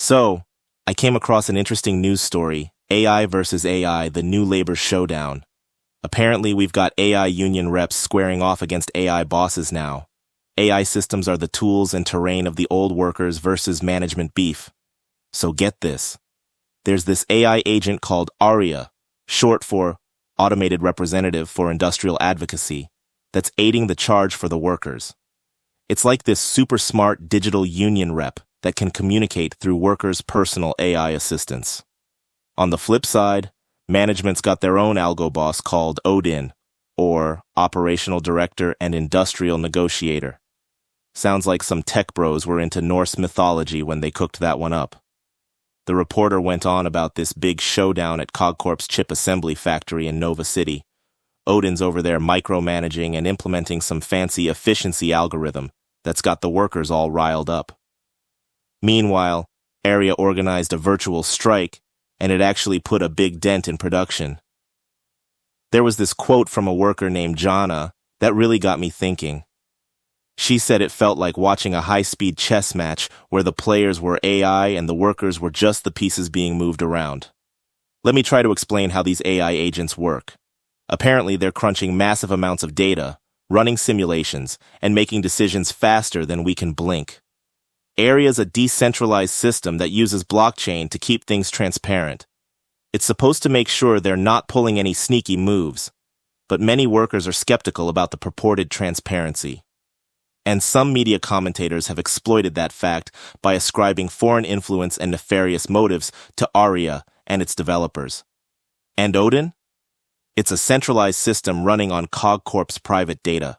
So, I came across an interesting news story, AI versus AI, the new labor showdown. Apparently, we've got AI union reps squaring off against AI bosses now. AI systems are the tools and terrain of the old workers versus management beef. So get this. There's this AI agent called ARIA, short for Automated Representative for Industrial Advocacy, that's aiding the charge for the workers. It's like this super smart digital union rep that can communicate through workers' personal AI assistants. On the flip side, management's got their own algo boss called Odin, or Operational Director and Industrial Negotiator. Sounds like some tech bros were into Norse mythology when they cooked that one up. The reporter went on about this big showdown at CogCorp's chip assembly factory in Nova City. Odin's over there micromanaging and implementing some fancy efficiency algorithm that's got the workers all riled up. Meanwhile, ARIA organized a virtual strike, and it actually put a big dent in production. There was this quote from a worker named Jana that really got me thinking. She said it felt like watching a high-speed chess match where the players were AI and the workers were just the pieces being moved around. Let me try to explain how these AI agents work. Apparently, they're crunching massive amounts of data, running simulations, and making decisions faster than we can blink. ARIA's a decentralized system that uses blockchain to keep things transparent. It's supposed to make sure they're not pulling any sneaky moves, but many workers are skeptical about the purported transparency. And some media commentators have exploited that fact by ascribing foreign influence and nefarious motives to ARIA and its developers. And Odin? It's a centralized system running on CogCorp's private data,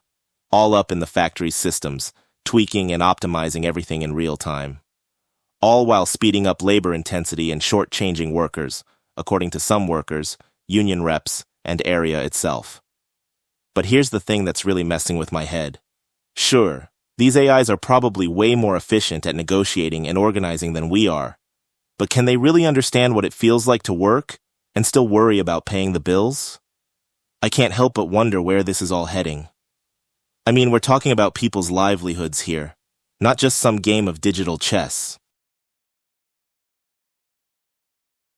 all up in the factory's systems, tweaking and optimizing everything in real time. All while speeding up labor intensity and shortchanging workers, according to some workers, union reps, and ARIA itself. But here's the thing that's really messing with my head. Sure, these AIs are probably way more efficient at negotiating and organizing than we are. But can they really understand what it feels like to work and still worry about paying the bills? I can't help but wonder where this is all heading. I mean, we're talking about people's livelihoods here, not just some game of digital chess.